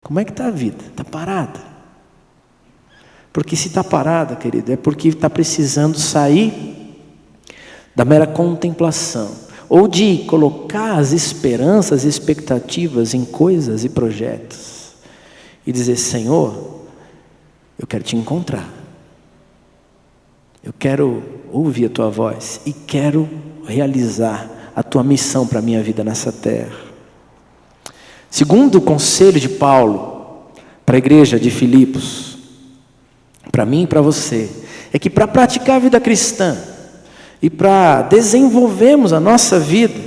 Como é que está a vida? Está parada? Porque se está parada, querido, é porque está precisando sair da mera contemplação, ou de colocar as esperanças e expectativas em coisas e projetos, e dizer: Senhor, eu quero te encontrar, eu quero ouvir a tua voz, e quero realizar a tua missão para a minha vida nessa terra. Segundo o conselho de Paulo para a igreja de Filipos, para mim e para você, é que para praticar a vida cristã e para desenvolvermos a nossa vida,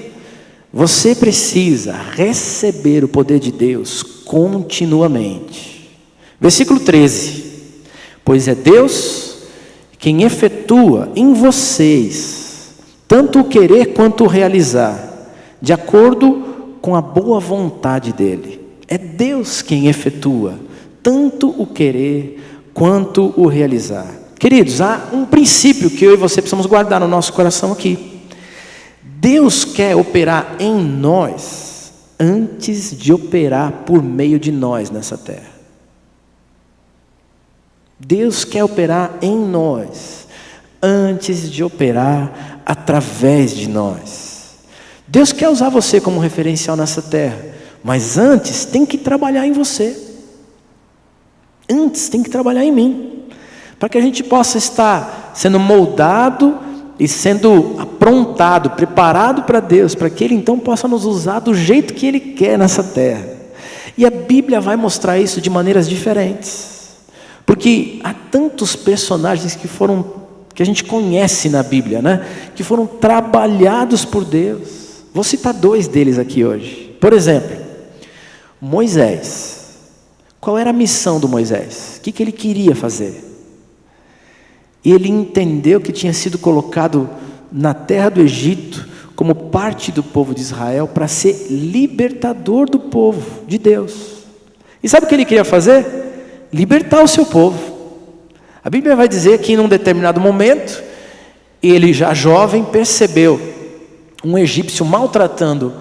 você precisa receber o poder de Deus continuamente. Versículo 13: pois é Deus quem efetua em vocês tanto o querer quanto o realizar, de acordo com a boa vontade dEle. É Deus quem efetua tanto o querer quanto o realizar. Queridos, há um princípio que eu e você precisamos guardar no nosso coração aqui. Deus quer operar em nós antes de operar por meio de nós nessa terra. Deus quer operar em nós antes de operar através de nós. Deus quer usar você como referencial nessa terra, mas antes tem que trabalhar em você. Antes tem que trabalhar em mim, para que a gente possa estar sendo moldado e sendo aprontado, preparado para Deus, para que Ele então possa nos usar do jeito que Ele quer nessa terra. E a Bíblia vai mostrar isso de maneiras diferentes, porque há tantos personagens que a gente conhece na Bíblia, né? Que foram trabalhados por Deus. Vou citar 2 deles aqui hoje. Por exemplo, Moisés. Qual era a missão do Moisés? O que ele queria fazer? Ele entendeu que tinha sido colocado na terra do Egito como parte do povo de Israel para ser libertador do povo de Deus. E sabe o que ele queria fazer? Libertar o seu povo. A Bíblia vai dizer que em um determinado momento, ele já jovem percebeu um egípcio maltratando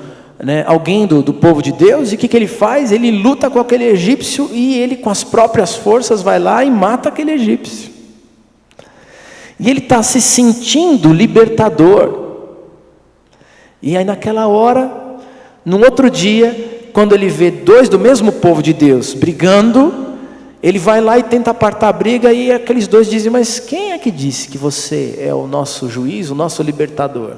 alguém do povo de Deus, e o que ele faz? Ele luta com aquele egípcio, e ele com as próprias forças vai lá e mata aquele egípcio. E ele está se sentindo libertador. E aí naquela hora, no outro dia, quando ele vê 2 do mesmo povo de Deus brigando, ele vai lá e tenta apartar a briga, e aqueles 2 dizem: mas quem é que disse que você é o nosso juiz, o nosso libertador?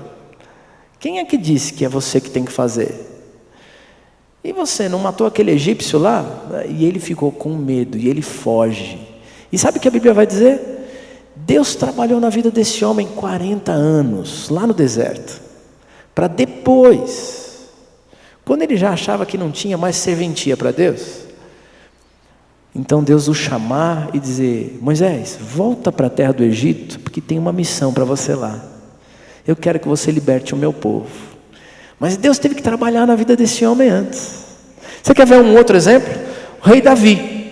Quem é que disse que é você que tem que fazer? E você não matou aquele egípcio lá? E ele ficou com medo, e ele foge. E sabe o que a Bíblia vai dizer? Deus trabalhou na vida desse homem 40 anos, lá no deserto, para depois, quando ele já achava que não tinha mais serventia para Deus, então Deus o chamar e dizer: Moisés, volta para a terra do Egito, porque tem uma missão para você lá. Eu quero que você liberte o meu povo. Mas Deus teve que trabalhar na vida desse homem antes. Você quer ver um outro exemplo? O rei Davi.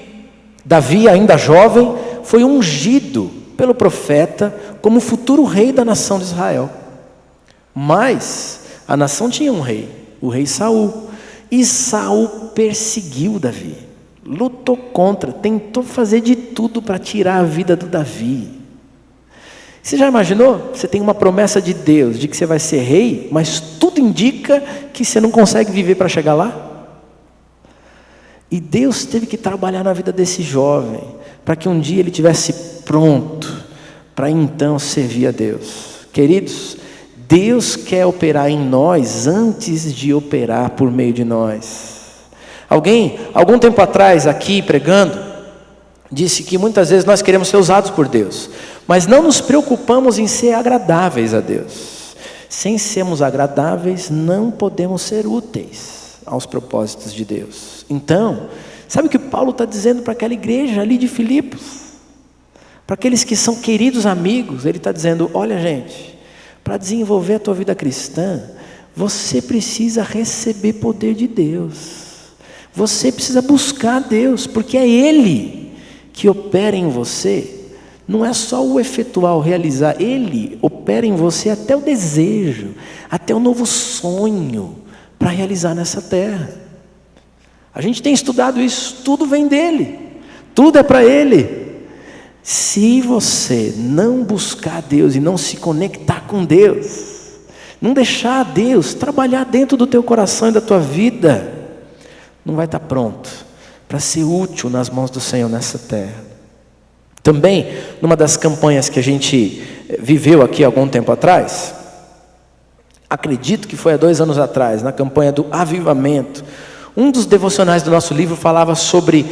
Davi, ainda jovem, foi ungido pelo profeta como futuro rei da nação de Israel. Mas a nação tinha um rei, o rei Saul. E Saul perseguiu Davi, lutou contra, tentou fazer de tudo para tirar a vida do Davi. Você já imaginou? Você tem uma promessa de Deus, de que você vai ser rei, mas tudo indica que você não consegue viver para chegar lá. E Deus teve que trabalhar na vida desse jovem, para que um dia ele estivesse pronto, para então servir a Deus. Queridos, Deus quer operar em nós, antes de operar por meio de nós. Algum tempo atrás, aqui pregando, disse que muitas vezes nós queremos ser usados por Deus, mas não nos preocupamos em ser agradáveis a Deus. Sem sermos agradáveis, não podemos ser úteis aos propósitos de Deus. Então, sabe o que Paulo está dizendo para aquela igreja ali de Filipos? Para aqueles que são queridos amigos, ele está dizendo: olha gente, para desenvolver a tua vida cristã, você precisa receber poder de Deus. Você precisa buscar Deus, porque é Ele que opera em você. Não é só o efetuar, o realizar. Ele opera em você até o desejo, até o novo sonho para realizar nessa terra. A gente tem estudado isso, tudo vem dele, tudo é para ele. Se você não buscar Deus e não se conectar com Deus, não deixar Deus trabalhar dentro do teu coração e da tua vida, não vai estar pronto para ser útil nas mãos do Senhor nessa terra. Também, numa das campanhas que a gente viveu aqui há algum tempo atrás, acredito que foi há 2 anos atrás, na campanha do Avivamento, um dos devocionais do nosso livro falava sobre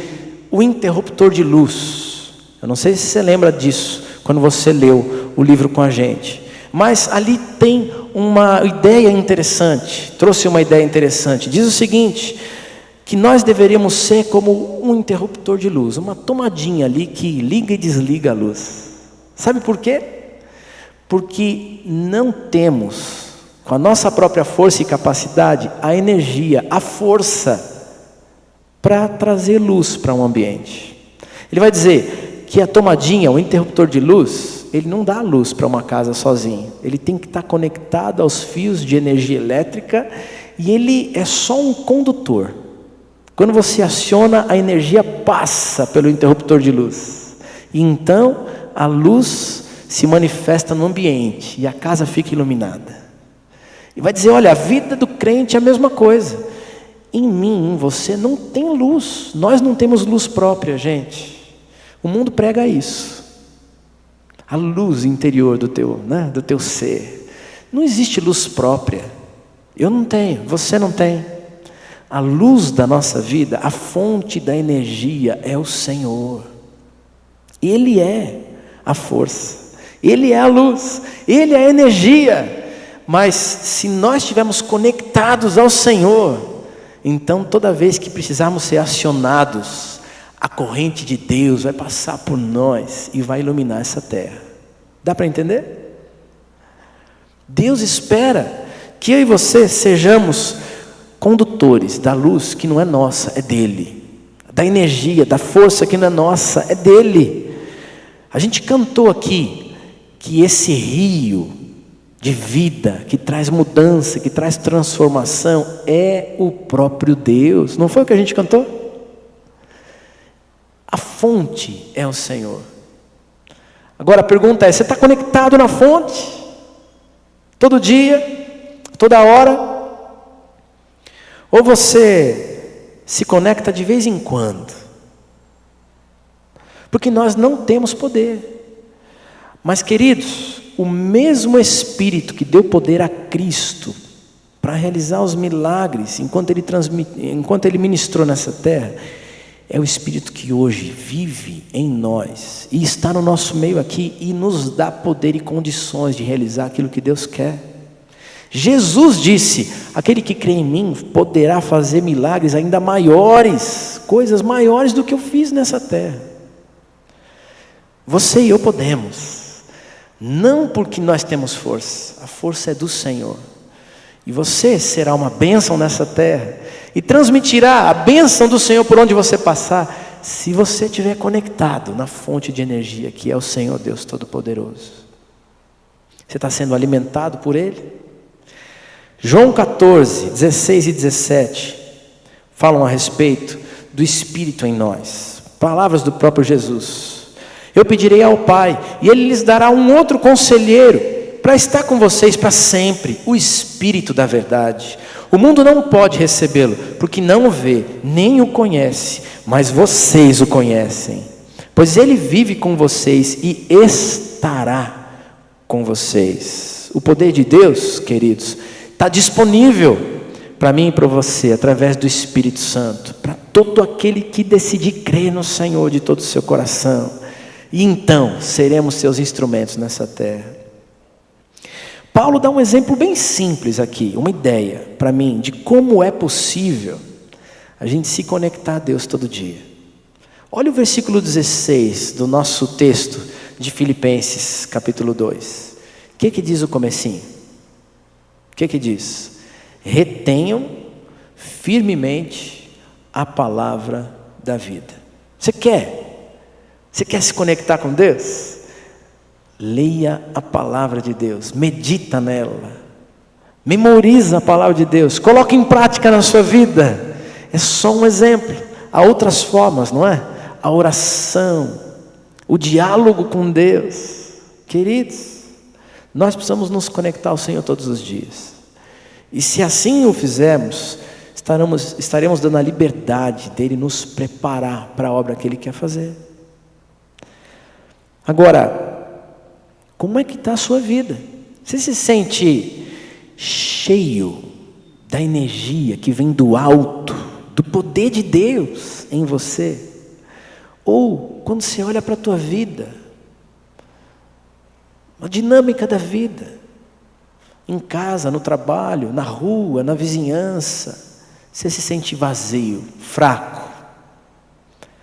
o interruptor de luz. Eu não sei se você lembra disso, quando você leu o livro com a gente. Mas ali tem uma ideia interessante, trouxe uma ideia interessante. Diz o seguinte, que nós deveríamos ser como um interruptor de luz, uma tomadinha ali que liga e desliga a luz. Sabe por quê? Porque não temos, com a nossa própria força e capacidade, a energia, a força para trazer luz para um ambiente. Ele vai dizer que a tomadinha, o interruptor de luz, ele não dá luz para uma casa sozinho. Ele tem que estar conectado aos fios de energia elétrica e ele é só um condutor. Quando você aciona, a energia passa pelo interruptor de luz. E então a luz se manifesta no ambiente e a casa fica iluminada. E vai dizer, olha, a vida do crente é a mesma coisa. Em mim, em você, não tem luz. Nós não temos luz própria, gente. O mundo prega isso. A luz interior do teu ser. Não existe luz própria. Eu não tenho, você não tem. A luz da nossa vida, a fonte da energia é o Senhor. Ele é a força, Ele é a luz, Ele é a energia. Mas se nós estivermos conectados ao Senhor, então toda vez que precisarmos ser acionados, a corrente de Deus vai passar por nós e vai iluminar essa terra. Dá para entender? Deus espera que eu e você sejamos condutores da luz que não é nossa, é dele. Da energia, da força que não é nossa, é dele. A gente cantou aqui que esse rio de vida, que traz mudança, que traz transformação, é o próprio Deus. Não foi o que a gente cantou? A fonte é o Senhor. Agora a pergunta é, você está conectado na fonte? Todo dia? Toda hora? Ou você se conecta de vez em quando? Porque nós não temos poder. Mas queridos, o mesmo Espírito que deu poder a Cristo para realizar os milagres enquanto Ele ministrou nessa terra, é o Espírito que hoje vive em nós e está no nosso meio aqui e nos dá poder e condições de realizar aquilo que Deus quer. Jesus disse, aquele que crê em mim poderá fazer milagres ainda maiores, coisas maiores do que eu fiz nessa terra. Você e eu podemos, não porque nós temos força, a força é do Senhor. E você será uma bênção nessa terra e transmitirá a bênção do Senhor por onde você passar, se você estiver conectado na fonte de energia que é o Senhor Deus Todo-Poderoso. Você está sendo alimentado por Ele? João 14, 16 e 17 falam a respeito do Espírito em nós. Palavras do próprio Jesus. Eu pedirei ao Pai e Ele lhes dará um outro conselheiro para estar com vocês para sempre, o Espírito da verdade. O mundo não pode recebê-lo, porque não o vê, nem o conhece, mas vocês o conhecem, pois Ele vive com vocês e estará com vocês. O poder de Deus, queridos, está disponível para mim e para você, através do Espírito Santo, para todo aquele que decidir crer no Senhor de todo o seu coração, e então seremos seus instrumentos nessa terra. Paulo dá um exemplo bem simples aqui, uma ideia para mim de como é possível a gente se conectar a Deus todo dia. Olha o versículo 16 do nosso texto de Filipenses capítulo 2. O que diz o comecinho? O que diz? Retenham firmemente a palavra da vida. Você quer se conectar com Deus? Leia a palavra de Deus, medita nela, memoriza a palavra de Deus, coloque em prática na sua vida, é só um exemplo. Há outras formas, não é? A oração, o diálogo com Deus. Queridos, nós precisamos nos conectar ao Senhor todos os dias. E se assim o fizermos, estaremos dando a liberdade dele nos preparar para a obra que ele quer fazer. Agora, como é que está a sua vida? Você se sente cheio da energia que vem do alto, do poder de Deus em você? Ou quando você olha para a tua vida, a dinâmica da vida, em casa, no trabalho, na rua, na vizinhança, você se sente vazio, fraco,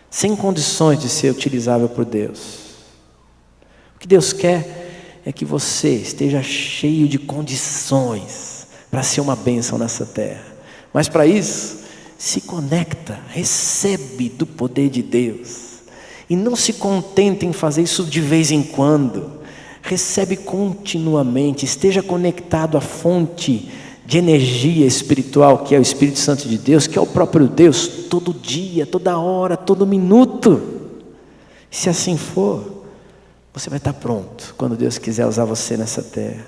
sem condições de ser utilizável por Deus. O que Deus quer é que você esteja cheio de condições para ser uma bênção nessa terra. Mas para isso, se conecta, recebe do poder de Deus. E não se contente em fazer isso de vez em quando. Recebe continuamente, esteja conectado à fonte de energia espiritual, que é o Espírito Santo de Deus, que é o próprio Deus, todo dia, toda hora, todo minuto. Se assim for, você vai estar pronto quando Deus quiser usar você nessa terra.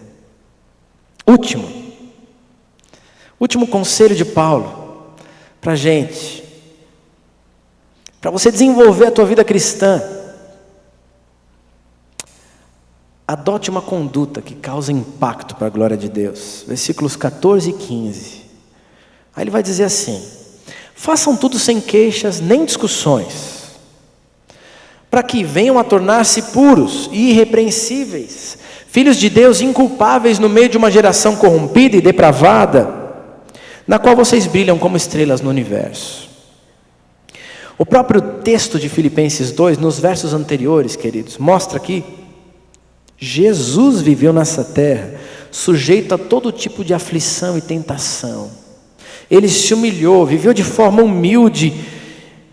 Último conselho de Paulo para a gente, para você desenvolver a tua vida cristã: adote uma conduta que cause impacto para a glória de Deus. Versículos 14 e 15. Aí ele vai dizer assim: façam tudo sem queixas nem discussões, para que venham a tornar-se puros e irrepreensíveis, filhos de Deus inculpáveis no meio de uma geração corrompida e depravada, na qual vocês brilham como estrelas no universo. O próprio texto de Filipenses 2, nos versos anteriores, queridos, mostra que Jesus viveu nessa terra, sujeito a todo tipo de aflição e tentação. Ele se humilhou, viveu de forma humilde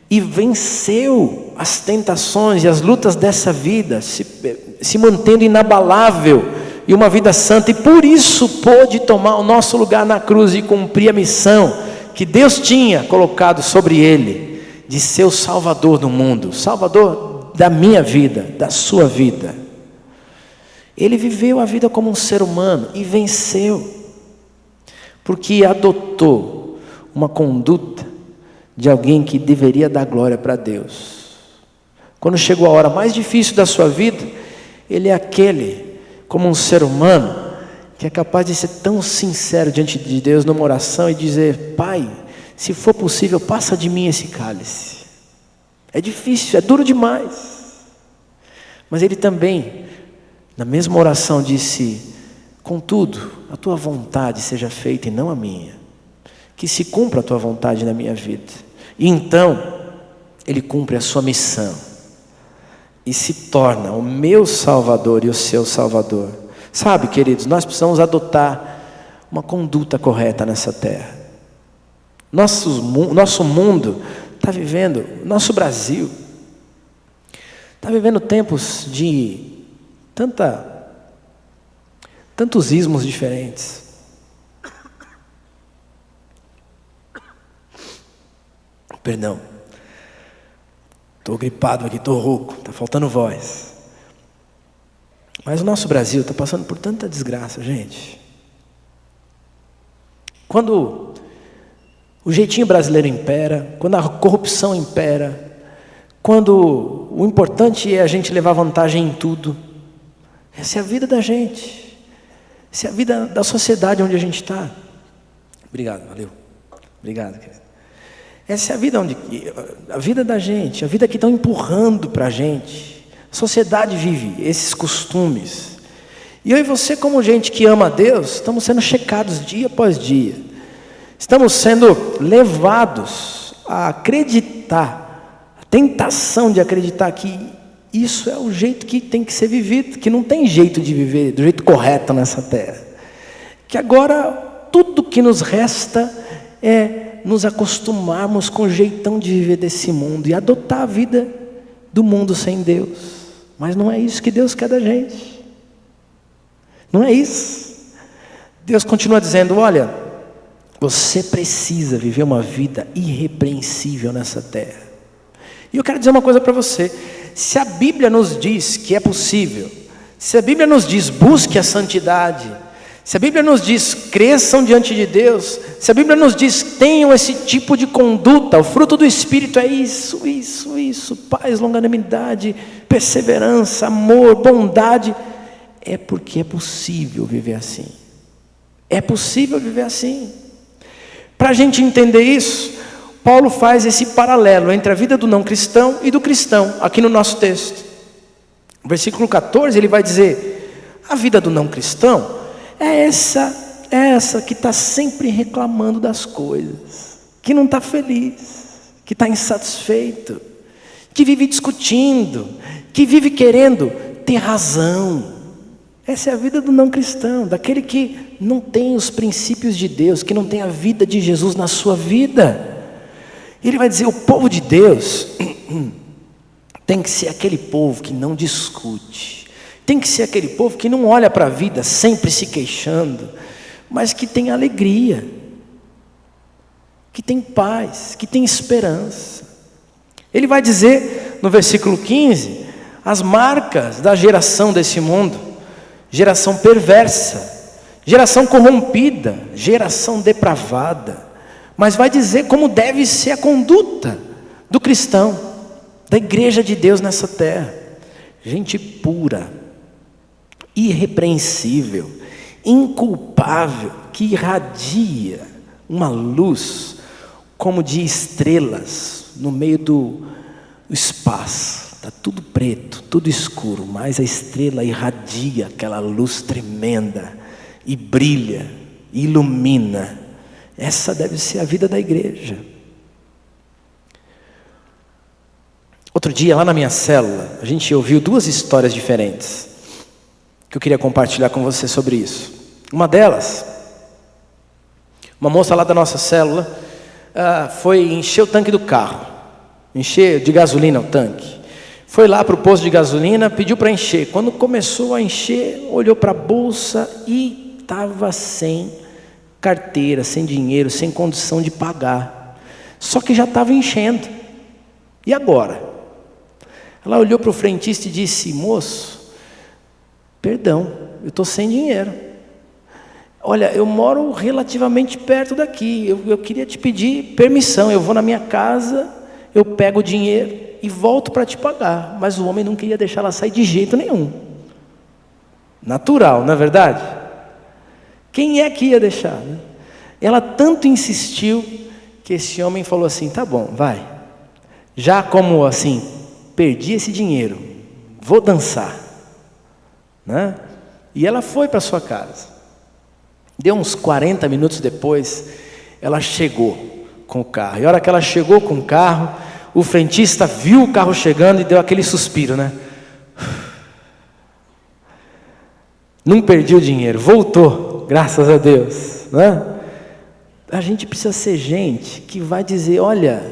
e venceu as tentações e as lutas dessa vida, se mantendo inabalável e uma vida santa, e por isso pôde tomar o nosso lugar na cruz e cumprir a missão que Deus tinha colocado sobre ele, de ser o Salvador do mundo, Salvador da minha vida, da sua vida. Ele viveu a vida como um ser humano e venceu, porque adotou uma conduta de alguém que deveria dar glória para Deus. Quando chegou a hora mais difícil da sua vida, ele é aquele, como um ser humano, que é capaz de ser tão sincero diante de Deus numa oração e dizer: Pai, se for possível, passa de mim esse cálice. É difícil, é duro demais. Mas ele também, na mesma oração, disse: contudo, a tua vontade seja feita e não a minha. Que se cumpra a tua vontade na minha vida. E então, ele cumpre a sua missão e se torna o meu Salvador e o seu Salvador. Sabe, queridos, nós precisamos adotar uma conduta correta nessa terra. Nosso mundo está vivendo, nosso Brasil está vivendo tempos de tantos ismos diferentes. Perdão, estou gripado aqui, estou rouco, está faltando voz. Mas o nosso Brasil está passando por tanta desgraça, gente. Quando o jeitinho brasileiro impera, quando a corrupção impera, quando o importante é a gente levar vantagem em tudo, essa é a vida da gente, essa é a vida da sociedade onde a gente está. Obrigado, valeu. Obrigado, querido. Essa é a vida da gente, a vida que estão empurrando para a gente. A sociedade vive esses costumes. E eu e você, como gente que ama a Deus, estamos sendo checados dia após dia. Estamos sendo levados a acreditar, a tentação de acreditar que isso é o jeito que tem que ser vivido, que não tem jeito de viver do jeito correto nessa terra. Que agora tudo que nos resta é nos acostumarmos com o jeitão de viver desse mundo e adotar a vida do mundo sem Deus. Mas não é isso que Deus quer da gente. Não é isso. Deus continua dizendo: olha, Você precisa viver uma vida irrepreensível nessa terra. E eu quero dizer uma coisa para você: se a Bíblia nos diz que é possível, se a Bíblia nos diz busque a santidade, se a Bíblia nos diz cresçam diante de Deus, se a Bíblia nos diz tenham esse tipo de conduta, o fruto do Espírito é isso, paz, longanimidade, perseverança, amor, bondade, é porque é possível viver assim. É possível viver assim. Para a gente entender isso, Paulo faz esse paralelo entre a vida do não cristão e do cristão, aqui no nosso texto. No versículo 14 ele vai dizer: a vida do não cristão é essa que está sempre reclamando das coisas, que não está feliz, que está insatisfeito, que vive discutindo, que vive querendo ter razão. Essa é a vida do não cristão, daquele que não tem os princípios de Deus, que não tem a vida de Jesus na sua vida. Ele vai dizer: o povo de Deus tem que ser aquele povo que não discute, tem que ser aquele povo que não olha para a vida sempre se queixando, mas que tem alegria, que tem paz, que tem esperança. Ele vai dizer no versículo 15, as marcas da geração desse mundo: geração perversa, geração corrompida, geração depravada. Mas vai dizer como deve ser a conduta do cristão, da igreja de Deus nessa terra: gente pura, irrepreensível, inculpável, que irradia uma luz como de estrelas no meio do espaço. Está tudo preto, tudo escuro, mas a estrela irradia aquela luz tremenda e brilha, e ilumina. Essa deve ser a vida da igreja. Outro dia, lá na minha célula, a gente ouviu duas histórias diferentes, que eu queria compartilhar com você sobre isso. Uma delas, uma moça lá da nossa célula, foi encher o tanque do carro, encher de gasolina o tanque. Foi lá para o posto de gasolina, pediu para encher. Quando começou a encher, olhou para a bolsa e estava sem carteira, sem dinheiro, sem condição de pagar. Só que já estava enchendo. E agora? Ela olhou para o frentista e disse: moço, perdão, eu estou sem dinheiro. Olha, eu moro relativamente perto daqui, eu queria te pedir permissão, eu vou na minha casa, eu pego o dinheiro e volto para te pagar. Mas o homem não queria deixar ela sair de jeito nenhum. Natural, não é verdade? Quem é que ia deixar, né? Ela tanto insistiu que esse homem falou assim: tá bom, vai. Já como assim, perdi esse dinheiro, vou dançar, né? E ela foi para sua casa. Deu uns 40 minutos depois, ela chegou com o carro. E a hora que ela chegou com o carro, o frentista viu o carro chegando e deu aquele suspiro, né? Não perdi o dinheiro, voltou, graças a Deus, né? A gente precisa ser gente que vai dizer: olha,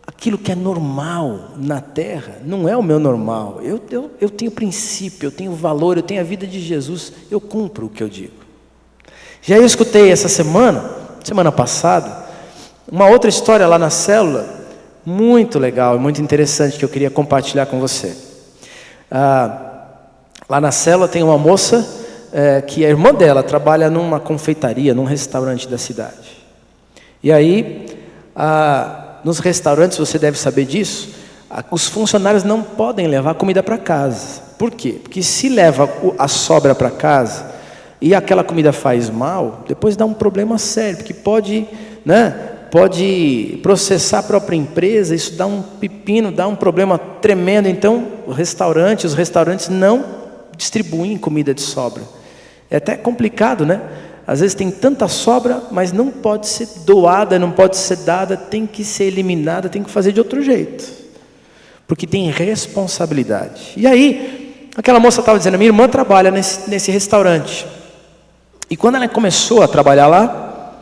aquilo que é normal na terra não é o meu normal. Eu tenho princípio, eu tenho valor, eu tenho a vida de Jesus, eu cumpro o que eu digo. Já eu escutei essa semana passada, uma outra história lá na célula, muito legal e muito interessante, que eu queria compartilhar com você. Lá na célula tem uma moça, que a irmã dela trabalha numa confeitaria, num restaurante da cidade. E aí, nos restaurantes, você deve saber disso, os funcionários não podem levar comida para casa. Por quê? Porque se leva a sobra para casa e aquela comida faz mal, depois dá um problema sério, porque pode processar a própria empresa, isso dá um pepino, dá um problema tremendo. Então, os restaurantes não distribuem comida de sobra. É até complicado, né? Às vezes tem tanta sobra, mas não pode ser doada, não pode ser dada, tem que ser eliminada, tem que fazer de outro jeito, porque tem responsabilidade. E aí, aquela moça estava dizendo: minha irmã trabalha nesse restaurante. E quando ela começou a trabalhar lá,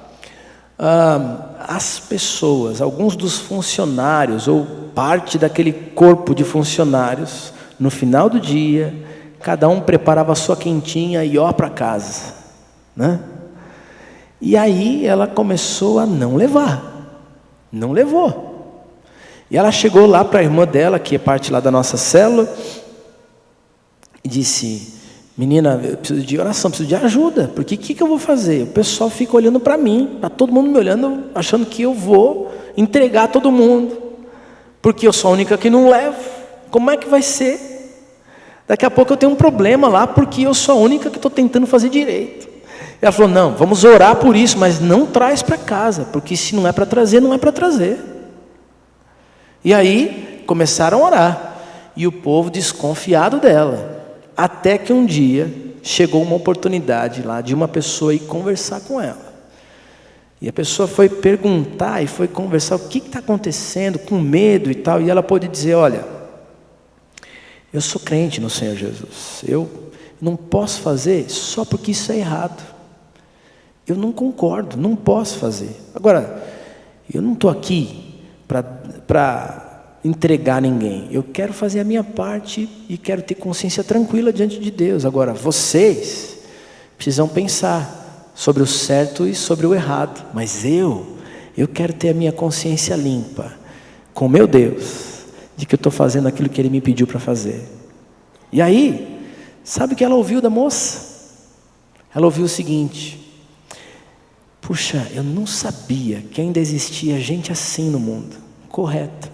as pessoas, alguns dos funcionários, ou parte daquele corpo de funcionários, no final do dia, cada um preparava a sua quentinha e ó para casa, né? E aí ela começou a não levar. Não levou. E ela chegou lá para a irmã dela, que é parte lá da nossa célula, e disse: menina, eu preciso de oração, preciso de ajuda, porque o que eu vou fazer? O pessoal fica olhando para mim, está todo mundo me olhando, achando que eu vou entregar todo mundo, porque eu sou a única que não levo. Como é que vai ser? Daqui a pouco eu tenho um problema lá, porque eu sou a única que estou tentando fazer direito. Ela falou: não, vamos orar por isso, mas não traz para casa, porque se não é para trazer, não é para trazer. E aí começaram a orar, e o povo desconfiado dela, até que um dia chegou uma oportunidade lá de uma pessoa ir conversar com ela. E a pessoa foi perguntar e foi conversar: o que está acontecendo, com medo e tal. E ela pôde dizer: olha, eu sou crente no Senhor Jesus, eu não posso fazer só porque isso é errado. Eu não concordo, não posso fazer. Agora, eu não estou aqui para entregar ninguém. Eu quero fazer a minha parte e quero ter consciência tranquila diante de Deus. Agora, vocês precisam pensar sobre o certo e sobre o errado. Mas eu quero ter a minha consciência limpa com o meu Deus, de que eu estou fazendo aquilo que Ele me pediu para fazer. E aí, sabe o que ela ouviu da moça? Ela ouviu o seguinte: puxa, eu não sabia que ainda existia gente assim no mundo. Correto.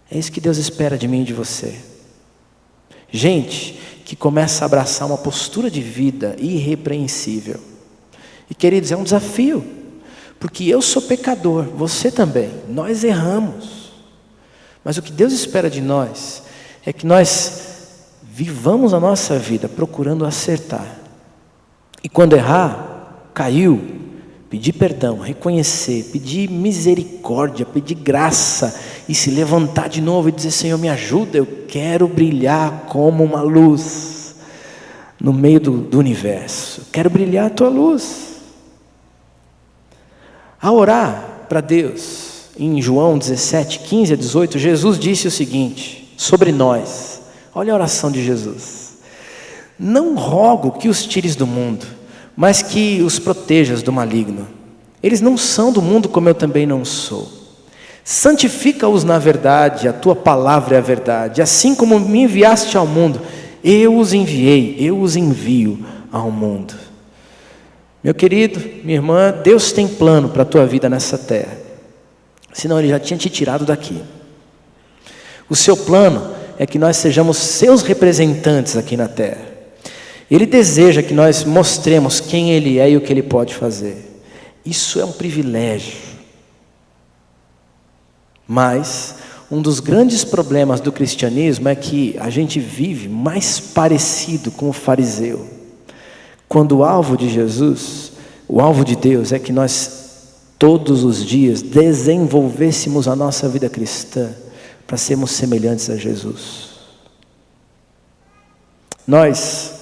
É isso que Deus espera de mim e de você. Gente que começa a abraçar uma postura de vida irrepreensível. E queridos, é um desafio, porque eu sou pecador, você também, nós erramos. Mas o que Deus espera de nós é que nós vivamos a nossa vida procurando acertar. E quando errar, caiu, pedir perdão, reconhecer, pedir misericórdia, pedir graça, e se levantar de novo e dizer: Senhor, me ajuda, eu quero brilhar como uma luz no meio do universo, quero brilhar a tua luz. Ao orar para Deus, em João 17, 15 a 18, Jesus disse o seguinte sobre nós. Olha a oração de Jesus: não rogo que os tires do mundo, mas que os protejas do maligno. Eles não são do mundo, como eu também não sou. Santifica-os na verdade, a tua palavra é a verdade. Assim como me enviaste ao mundo, eu os enviei, eu os envio ao mundo. Meu querido, minha irmã, Deus tem plano para a tua vida nessa terra, senão Ele já tinha te tirado daqui. O seu plano é que nós sejamos seus representantes aqui na terra. Ele deseja que nós mostremos quem Ele é e o que Ele pode fazer. Isso é um privilégio. Mas um dos grandes problemas do cristianismo é que a gente vive mais parecido com o fariseu, quando o alvo de Jesus, o alvo de Deus, é que nós todos os dias desenvolvêssemos a nossa vida cristã para sermos semelhantes a Jesus. Nós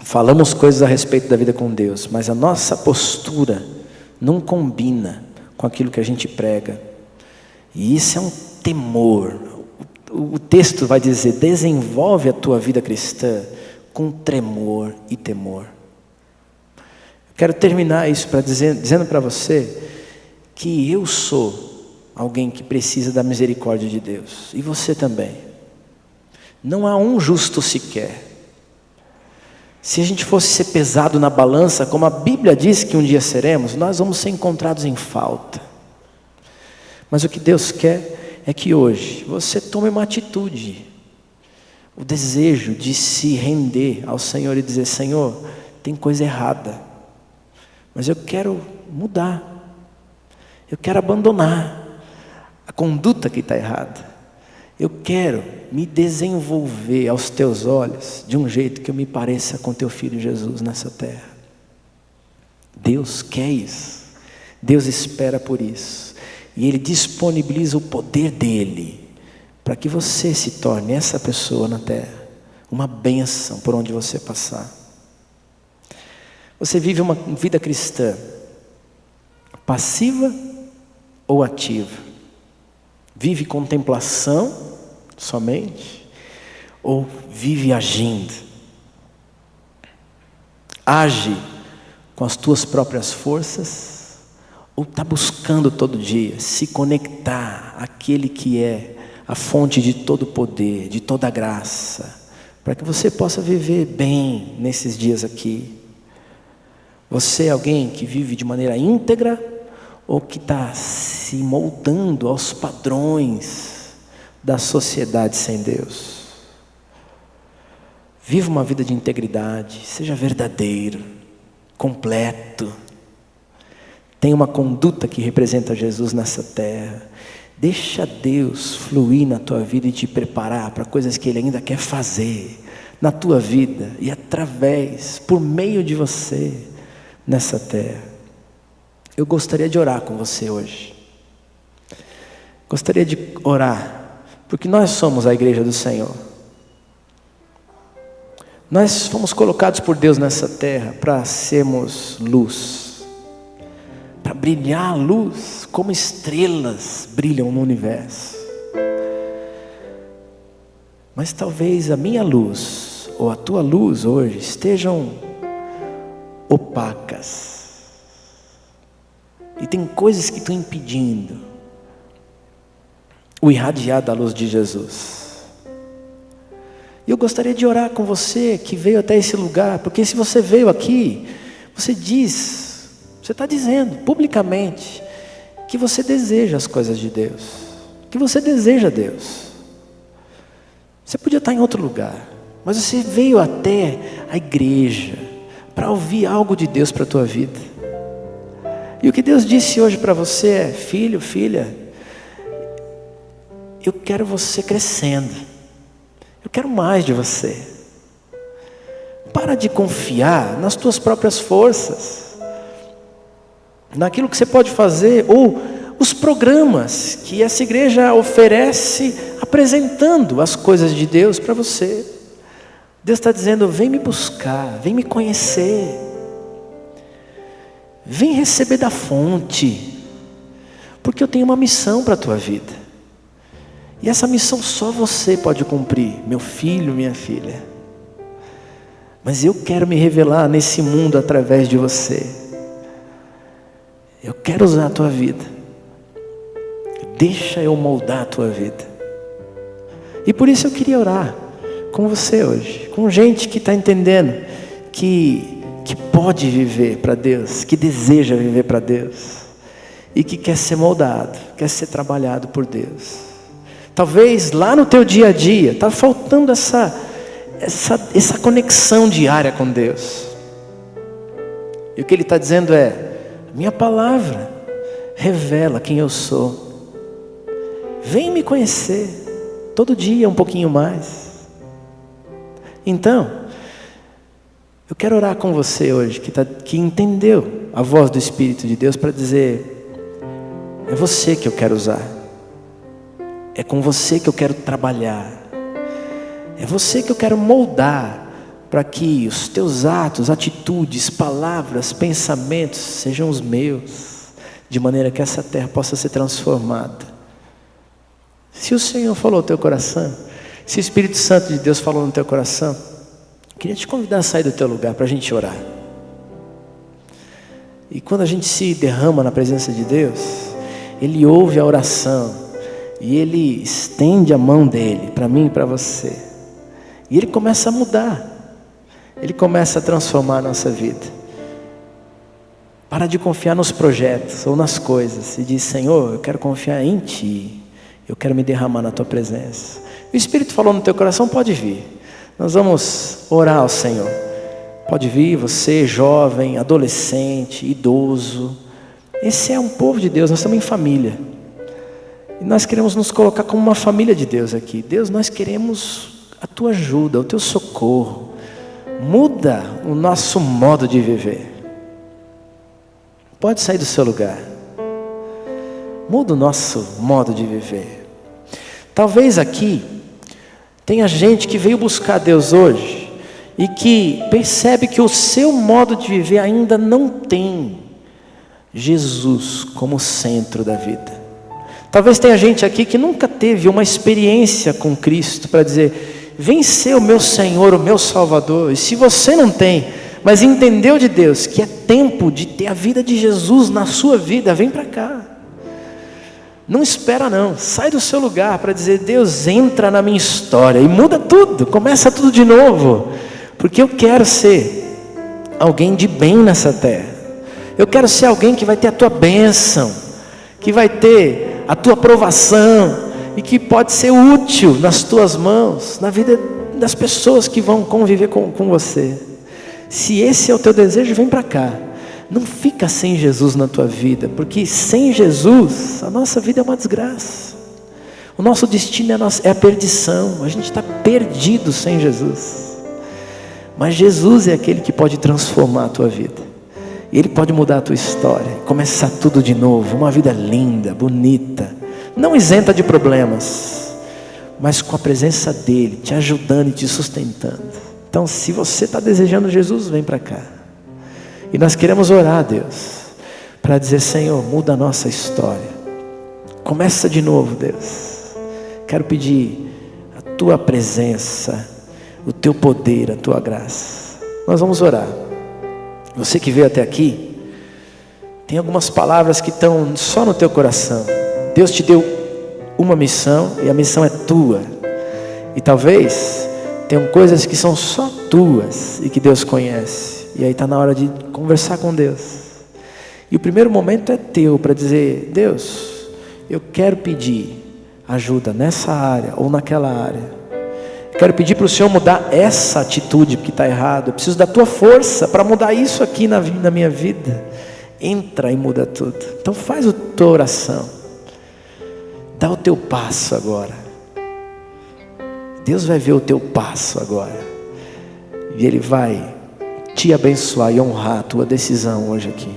falamos coisas a respeito da vida com Deus, mas a nossa postura não combina com aquilo que a gente prega. E isso é um temor. O texto vai dizer: desenvolve a tua vida cristã com tremor e temor. Quero terminar isso dizendo para você que eu sou alguém que precisa da misericórdia de Deus, e você também. Não há um justo sequer. Se a gente fosse ser pesado na balança, como a Bíblia diz que um dia seremos, nós vamos ser encontrados em falta. Mas o que Deus quer é que hoje você tome uma atitude, o desejo de se render ao Senhor e dizer: Senhor, tem coisa errada, mas eu quero mudar, eu quero abandonar a conduta que está errada, eu quero me desenvolver aos teus olhos de um jeito que eu me pareça com teu Filho Jesus nessa terra. Deus quer isso, Deus espera por isso. E Ele disponibiliza o poder dEle para que você se torne essa pessoa na terra, uma bênção por onde você passar. Você vive uma vida cristã passiva ou ativa? Vive contemplação somente? Ou vive agindo? age com as tuas próprias forças, ou está buscando todo dia se conectar àquele que é a fonte de todo poder, de toda graça, para que você possa viver bem nesses dias aqui? Você é alguém que vive de maneira íntegra, ou que está se moldando aos padrões da sociedade sem Deus? Viva uma vida de integridade, seja verdadeiro, completo. Tenha uma conduta que representa Jesus nessa terra. Deixa Deus fluir na tua vida e te preparar para coisas que Ele ainda quer fazer na tua vida e através, por meio de você, nessa terra. Eu gostaria de orar com você hoje. Gostaria de orar, porque nós somos a igreja do Senhor. Nós fomos colocados por Deus nessa terra para sermos luz, para brilhar a luz como estrelas brilham no universo. Mas talvez a minha luz ou a tua luz hoje estejam opacas. E tem coisas que estão impedindo o irradiar da luz de Jesus. E eu gostaria de orar com você que veio até esse lugar, porque se você veio aqui, você está dizendo publicamente que você deseja as coisas de Deus, que você deseja Deus. Você podia estar em outro lugar, mas você veio até a igreja para ouvir algo de Deus para a tua vida. E o que Deus disse hoje para você é: filho, filha, eu quero você crescendo. Eu quero mais de você. Para de confiar nas tuas próprias forças, naquilo que você pode fazer, ou os programas que essa igreja oferece, apresentando as coisas de Deus para você. Deus está dizendo: vem me buscar, vem me conhecer, vem receber da fonte, porque eu tenho uma missão para a tua vida. E essa missão só você pode cumprir, meu filho, minha filha. Mas eu quero me revelar nesse mundo através de você. Eu quero usar a tua vida. Deixa eu moldar a tua vida. E por isso eu queria orar com você hoje, com gente que está entendendo que pode viver para Deus, que deseja viver para Deus, e que quer ser moldado, quer ser trabalhado por Deus. Talvez lá no teu dia a dia está faltando essa conexão diária com Deus. E o que Ele está dizendo é: minha palavra revela quem eu sou. Vem me conhecer todo dia um pouquinho mais. Então, eu quero orar com você hoje que entendeu a voz do Espírito de Deus para dizer: é você que eu quero usar. É com você que eu quero trabalhar. É você que eu quero moldar para que os teus atos, atitudes, palavras, pensamentos sejam os meus, de maneira que essa terra possa ser transformada. Se o Senhor falou no teu coração, se o Espírito Santo de Deus falou no teu coração, eu queria te convidar a sair do teu lugar para a gente orar. E quando a gente se derrama na presença de Deus, Ele ouve a oração. E Ele estende a mão dEle para mim e para você. E Ele começa a mudar. Ele começa a transformar a nossa vida. Para de confiar nos projetos ou nas coisas. E diz: Senhor, eu quero confiar em Ti. Eu quero me derramar na Tua presença. O Espírito falou no teu coração, pode vir. Nós vamos orar ao Senhor. Pode vir, você, jovem, adolescente, idoso. Esse é um povo de Deus, nós estamos em família. E nós queremos nos colocar como uma família de Deus aqui. Deus, nós queremos a tua ajuda, o teu socorro. Muda o nosso modo de viver. Pode sair do seu lugar. Muda o nosso modo de viver. Talvez aqui tenha gente que veio buscar Deus hoje e que percebe que o seu modo de viver ainda não tem Jesus como centro da vida. Talvez tenha gente aqui que nunca teve uma experiência com Cristo para dizer: vem ser o meu Senhor, o meu Salvador. E se você não tem, mas entendeu de Deus que é tempo de ter a vida de Jesus na sua vida, vem para cá. Não espera não, sai do seu lugar para dizer: Deus, entra na minha história e muda tudo, começa tudo de novo, porque eu quero ser alguém de bem nessa terra. Eu quero ser alguém que vai ter a tua bênção, que vai ter a tua aprovação e que pode ser útil nas tuas mãos, na vida das pessoas que vão conviver com você. Se esse é o teu desejo, vem para cá. Não fica sem Jesus na tua vida, porque sem Jesus a nossa vida é uma desgraça. O nosso destino é a perdição. A gente está perdido sem Jesus. Mas Jesus é aquele que pode transformar a tua vida. Ele pode mudar a tua história, começar tudo de novo, uma vida linda, bonita, não isenta de problemas, mas com a presença dele, te ajudando e te sustentando. Então, se você está desejando Jesus, vem para cá. E nós queremos orar a Deus, para dizer: Senhor, muda a nossa história. Começa de novo, Deus. Quero pedir a tua presença, o teu poder, a tua graça. Nós vamos orar. Você que veio até aqui, tem algumas palavras que estão só no teu coração. Deus te deu uma missão e a missão é tua. E talvez tenham coisas que são só tuas e que Deus conhece. E aí está na hora de conversar com Deus. E o primeiro momento é teu para dizer: Deus, eu quero pedir ajuda nessa área ou naquela área. Quero pedir para o Senhor mudar essa atitude que está errada. Eu preciso da tua força para mudar isso aqui na minha vida. Entra e muda tudo. Então faz a tua oração. Dá o teu passo agora. Deus vai ver o teu passo agora. E Ele vai te abençoar e honrar a tua decisão hoje aqui.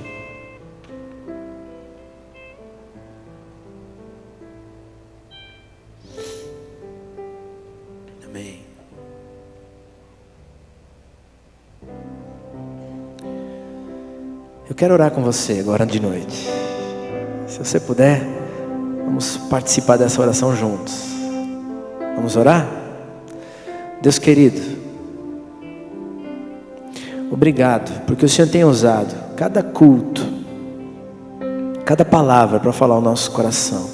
Amém. Eu quero orar com você agora de noite. Se você puder, vamos participar dessa oração juntos. Vamos orar? Deus querido, obrigado, porque o Senhor tem usado cada culto, cada palavra para falar o nosso coração.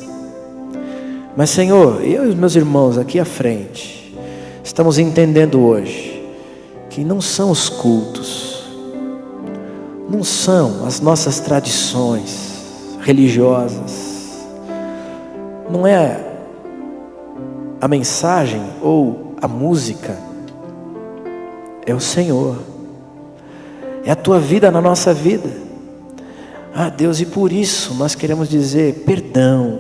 Mas Senhor, eu e os meus irmãos aqui à frente, estamos entendendo hoje, que não são os cultos, não são as nossas tradições religiosas, não é a mensagem ou a música, é o Senhor. É a tua vida na nossa vida. Ah, Deus, e por isso nós queremos dizer perdão.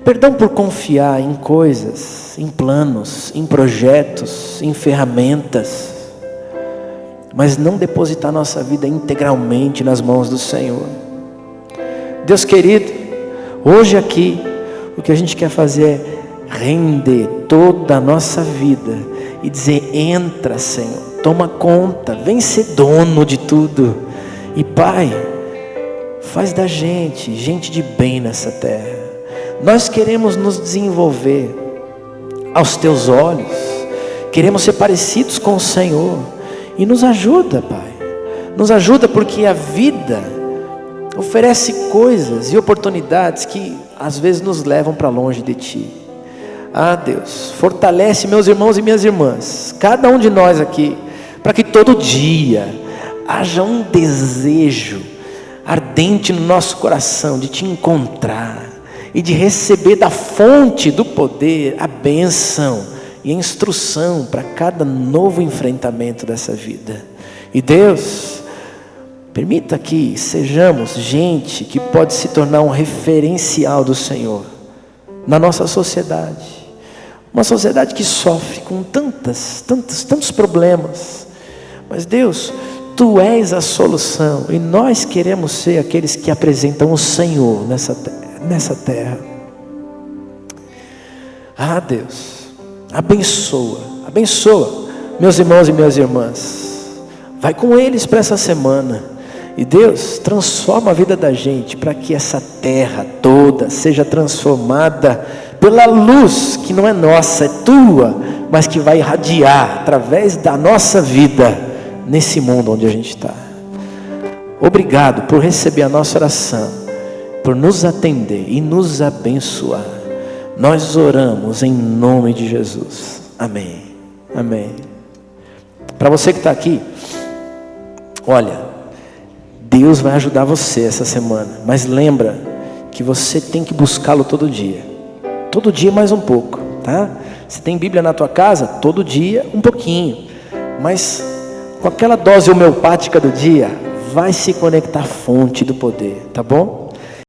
Perdão por confiar em coisas, em planos, em projetos, em ferramentas, mas não depositar nossa vida integralmente nas mãos do Senhor. Deus querido, hoje aqui, o que a gente quer fazer é render toda a nossa vida e dizer: entra, Senhor. Toma conta, vem ser dono de tudo. E Pai, faz da gente de bem nessa terra. Nós queremos nos desenvolver aos teus olhos. Queremos ser parecidos com o Senhor. E nos ajuda, Pai. Nos ajuda, porque a vida oferece coisas e oportunidades que às vezes nos levam para longe de Ti. Ah, Deus, fortalece meus irmãos e minhas irmãs, cada um de nós aqui, para que todo dia haja um desejo ardente no nosso coração de Te encontrar e de receber da fonte do poder a bênção e a instrução para cada novo enfrentamento dessa vida. E Deus, permita que sejamos gente que pode se tornar um referencial do Senhor na nossa sociedade. Uma sociedade que sofre com tantos problemas. Mas Deus, Tu és a solução. E nós queremos ser aqueles que apresentam o Senhor nessa terra. Ah, Deus, abençoa meus irmãos e minhas irmãs. Vai com eles para essa semana. E Deus, transforma a vida da gente, para que essa terra toda seja transformada pela luz que não é nossa, é Tua, mas que vai irradiar através da nossa vida nesse mundo onde a gente está. Obrigado por receber a nossa oração, por nos atender e nos abençoar. Nós oramos em nome de Jesus. Amém. Amém. Para você que está aqui, olha, Deus vai ajudar você essa semana, mas lembra que você tem que buscá-lo todo dia mais um pouco, tá? Você tem Bíblia na tua casa? Todo dia um pouquinho, mas com aquela dose homeopática do dia, vai se conectar à fonte do poder, tá bom?